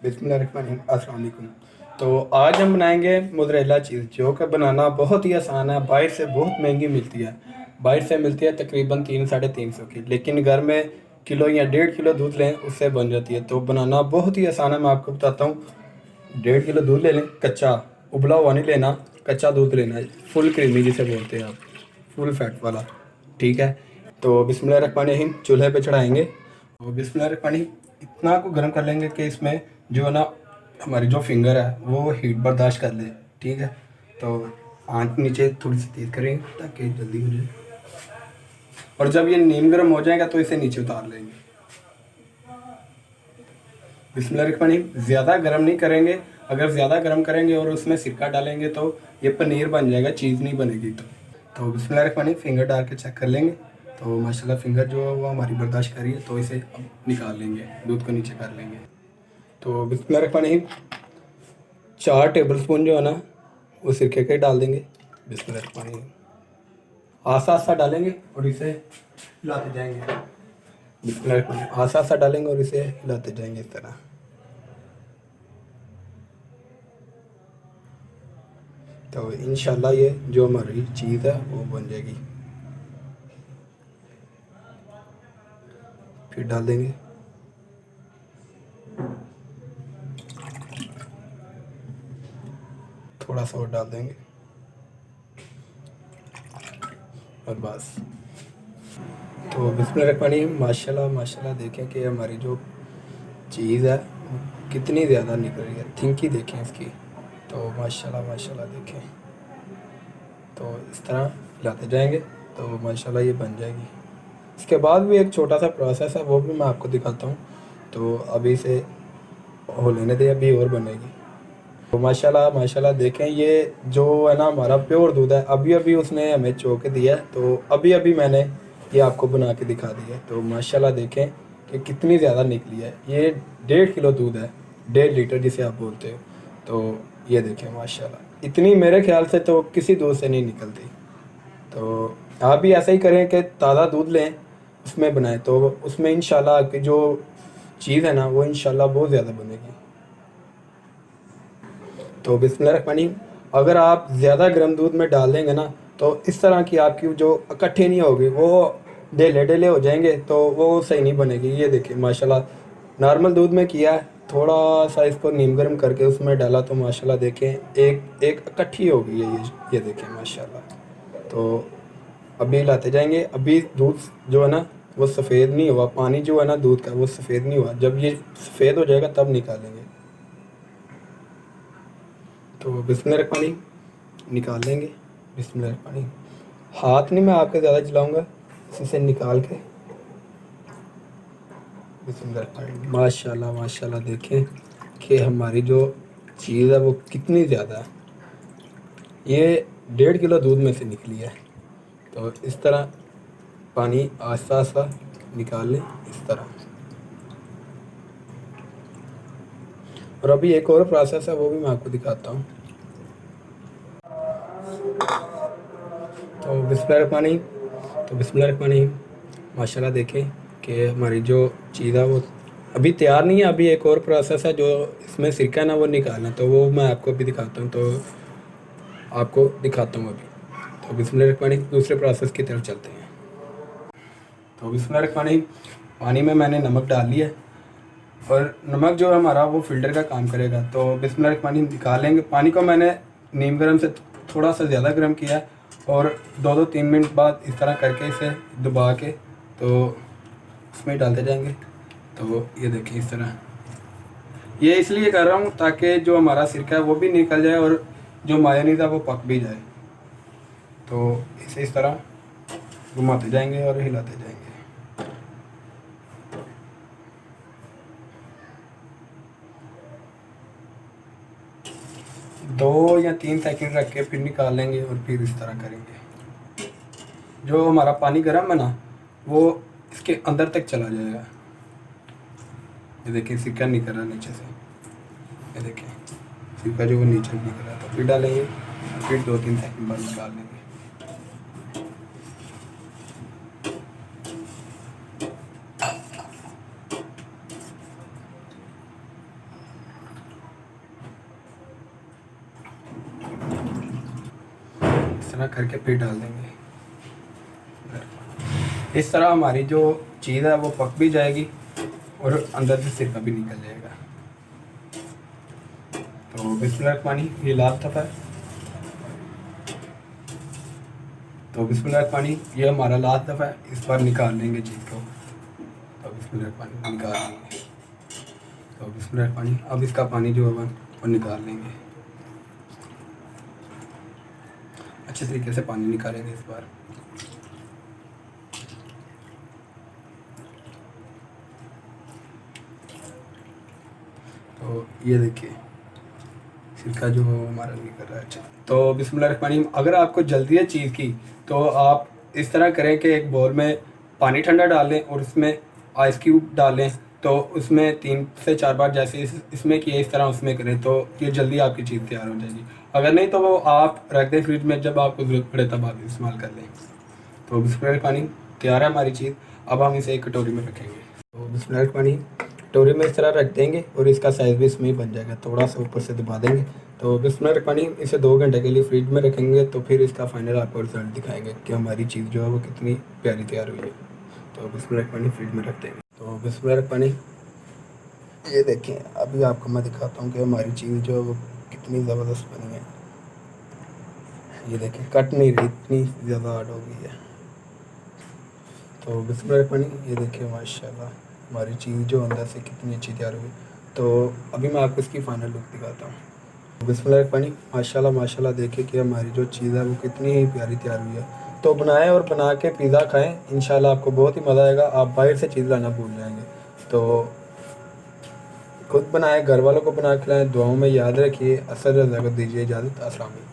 बिस्मिल्लाहिर्रहमानिर्रहीम, अस्सलाम वालेकुम। तो आज हम बनाएंगे मोज़रेला चीज़, जो कि बनाना बहुत ही आसान है। बाहर से बहुत महंगी मिलती है। बाहर से मिलती है तकरीबन 300-350 की, लेकिन घर में किलो या 1.5 किलो दूध लें उससे बन जाती है। तो बनाना बहुत ही आसान है, मैं आपको बताता हूँ। 1.5 किलो दूध ले लें, कच्चा, उबला हुआ नहीं लेना, कच्चा दूध लेना है, फुल क्रीमी जिसे बोलते हैं आप, फुल फैट वाला। ठीक है। तो बिस्मिल्लाहिर्रहमानिर्रहीम चूल्हे पे चढ़ाएंगे। तो बिस्मिल्लाहिर्रहमानिर्रहीम इतना को गर्म कर लेंगे कि इसमें जो है ना हमारी जो फिंगर है वो हीट बर्दाश्त कर ले। ठीक है। तो आंच नीचे थोड़ी सी तेज़ करेंगे ताकि जल्दी हो जाए, और जब ये नीम गर्म हो जाएगा तो इसे नीचे उतार लेंगे। बिस्मिल्लाहिर्रहमानिर्रहीम ज़्यादा गर्म नहीं करेंगे। अगर ज़्यादा गर्म करेंगे और उसमें सिरका डालेंगे तो ये पनीर बन जाएगा, चीज़ नहीं बनेगी। तो बिस्मिल्लाहिर्रहमानिर्रहीम फिंगर डाल के चेक कर लेंगे। तो माशाल्लाह फिंगर जो है वो हमारी बर्दाश्त कर रही है, तो इसे अब निकाल लेंगे, दूध को नीचे कर लेंगे। तो बिस्मिल्लाहिर्रहमानिर्रहीम 4 टेबल स्पून जो है ना वो सिरके के डाल देंगे। बिस्मिल्लाहिर्रहमानिर्रहीम आस्ता आस्ता डालेंगे और इसे हिलाते जाएंगे। बिस्मिल्लाहिर्रहमानिर्रहीम आस्ता आस्ता डालेंगे और इसे हिलाते जाएंगे इस तरह। तो इंशाल्लाह ये जो हमारी चीज़ है वो बन जाएगी। फिर डाल देंगे, थोड़ा सा और डाल देंगे और बस। तो बिस्मिल्लाहिर्रहमानिर्रहीम माशाल्लाह माशाल्लाह देखें कि हमारी जो चीज़ है वो कितनी ज़्यादा निकल रही है। थिंक ही देखें इसकी। तो माशाल्लाह माशाल्लाह देखें। तो इस तरह हिलाते जाएंगे तो माशाल्लाह ये बन जाएगी। इसके बाद भी एक छोटा सा प्रोसेस है, वो भी मैं आपको दिखाता हूँ। तो अभी इसे हो लेने दें, अभी और बनेगी। तो माशाल्लाह माशाल्लाह देखें, ये जो है ना हमारा प्योर दूध है, अभी अभी उसने हमें चो के दिया है। तो अभी अभी मैंने ये आपको बना के दिखा दी है। तो माशाल्लाह देखें कि कितनी ज़्यादा निकली है। ये 1.5 किलो दूध है, 1.5 लीटर जिसे आप बोलते हो। तो ये देखें माशाल्लाह, इतनी मेरे ख्याल से तो किसी दूध से नहीं निकलती। तो आप भी ऐसा ही करें कि ताज़ा दूध लें, उसमें बनाएं, तो उसमें इंशाल्लाह आपकी जो चीज़ है ना वो इंशाल्लाह बहुत ज़्यादा बनेगी। तो बिस्मिल्लाहिर्रहमानिर्रहीम अगर आप ज़्यादा गर्म दूध में डाल देंगे ना तो इस तरह की आपकी जो इकट्ठे नहीं होगी, वो ढेले ढेले हो जाएंगे, तो वो सही नहीं बनेगी। ये देखिए माशाल्लाह नॉर्मल दूध में किया है, थोड़ा सा इसको नीम गर्म करके उसमें डाला तो माशाल्लाह देखें एक एक इकट्ठी हो गई है ये देखें माशाल्लाह। तो अभी लाते जाएंगे। अभी दूध जो है ना वो सफ़ेद नहीं हुआ, पानी जो है ना दूध का वो सफ़ेद नहीं हुआ। जब ये सफ़ेद हो जाएगा तब निकालेंगे। तो बिस्मिल्लाहिर्रहमानिर्रहीम निकाल लेंगे। बिस्मिल्लाहिर्रहमानिर्रहीम हाथ नहीं मैं आपके ज़्यादा चलाऊँगा, इसी से निकाल के। बिस्मिल्लाहिर्रहमानिर्रहीम माशाल्लाह माशाल्लाह देखें कि हमारी जो चीज़ है वो कितनी ज़्यादा है। ये 1.5 किलो दूध में से निकली है। तो इस तरह पानी आस्ता आस्ता निकाल लें इस तरह। और अभी एक और प्रोसेस है, वो भी मैं आपको दिखाता हूँ। तो बिस्मिल्लाहिर्रहमानिर्रहीम माशाल्लाह देखें कि हमारी जो चीज़ है वो अभी तैयार नहीं है। अभी एक और प्रोसेस है, जो इसमें सिरका है ना वो निकालना, तो वो मैं आपको अभी दिखाता हूँ। तो आपको दिखाता हूँ अभी। तो बिस्मिल्लाहिर्रहमानिर्रहीम दूसरे प्रोसेस की तरफ चलते हैं। तो बिस्मिल्लाहिर्रहमानिर्रहीम पानी में मैंने नमक डाल लिया है, और नमक जो है हमारा वो फ़िल्टर का काम करेगा। तो बिस्मिल्लाहिर्रहमानिर्रहीम निकालेंगे पानी को। मैंने नीम गर्म से थोड़ा सा ज़्यादा गर्म किया है, और 2-3 मिनट बाद इस तरह करके इसे दबा के तो उसमें डालते जाएंगे। तो ये देखिए इस तरह। ये इसलिए कर रहा हूँ ताकि जो हमारा सिरका है वो भी निकल जाए और जो मायोनीज़ है वो पक भी जाए। तो इसे इस तरह घुमाते जाएंगे और हिलाते जाएंगे। 2 या 3 सेकंड रख के फिर निकाल लेंगे और फिर इस तरह करेंगे। जो हमारा पानी गर्म है ना वो इसके अंदर तक चला जाएगा। ये देखिए सिरका निकल रहा है नीचे से। ये देखिए सिरका जो वो नीचे निकल रहा है। तो फिर डालेंगे, फिर 2-3 सेकंड बाद निकाल लेंगे। तरह करके फिर डाल देंगे। इस तरह हमारी जो चीज़ है वो पक भी जाएगी और अंदर से सिरका भी निकल जाएगा। तो बिस्मिल्लाह पानी ये लास्ट दफ़ा है। तो बिस्मिल्लाह पानी ये हमारा लास्ट दफ़ा है, इस बार निकाल लेंगे चीज़ को। तो बिस्मिल्लाह पानी निकाल लेंगे। तो बिस्मिल्लाह पानी, अब इसका पानी जो है वो निकाल लेंगे। अच्छे तरीके से पानी निकालेंगे इस बार। तो ये देखिए सिरका जो है वो हमारा निकल रहा है। अच्छा, तो बिस्मिल्लाहिर्रहमानिर्रहीम। अगर आपको जल्दी है चीज़ की तो आप इस तरह करें कि एक बाउल में पानी ठंडा डाल लें और उसमें आइस क्यूब डाल लें। तो उसमें 3 से 4 बार जैसे इसमें किए इस तरह उसमें करें तो ये जल्दी आपकी चीज़ तैयार हो जाएगी। अगर नहीं तो वो आप रख दें फ्रिज में, जब आपको ज़रूरत पड़े तब आप इस्तेमाल कर लें। तो बिस्मिल्लाहिर्रहमानिर्रहीम तैयार है हमारी चीज़। अब हम इसे एक कटोरी में रखेंगे। तो बिस्मिल्लाहिर्रहमानिर्रहीम कटोरी में इस तरह रख देंगे और इसका साइज़ भी इसमें ही बन जाएगा। थोड़ा सा ऊपर से दबा देंगे। तो बिस्मिल्लाहिर्रहमानिर्रहीम इसे 2 घंटे के लिए फ्रिज में रखेंगे। तो फिर इसका फाइनल आपको रिजल्ट दिखाएंगे कि हमारी चीज़ जो है वो कितनी प्यारी तैयार हुई है। तो बिस्मिल्लाहिर्रहमानिर्रहीम फ्रिज में रख देंगे। तो बिस्मिल्लाहिर्रहमानिर्रहीम ये देखें, अभी आपको मैं दिखाता हूँ कि हमारी चीज़ जो है वो कितनी ज़बरदस्त बनी है। ये देखें कट नहीं रही, इतनी ज़्यादा हार्ड हो गई है। तो बिस्मिल्लाहिर्रहमानिर्रहीम ये देखिए माशाल्लाह हमारी चीज़ जो अंदर से कितनी अच्छी तैयार हुई। तो अभी मैं आपको इसकी फ़ाइनल लुक दिखाता हूँ। तो बिस्मिल्लाहिर्रहमानिर्रहीम माशाल्लाह माशाल्लाह देखिए कि हमारी जो चीज़ है वो कितनी ही प्यारी तैयार हुई है। तो बनाएं और बना के पिज़्ज़ा खाएं, इंशाल्लाह आपको बहुत ही मज़ा आएगा। आप बाहर से चीज़ लाना भूल जाएंगे। तो खुद बनाएं, घर वालों को बना के लाएं। दुआओं में याद रखिए। असर रज़ा को दीजिए इजाज़त। अस्सलाम वालेकुम।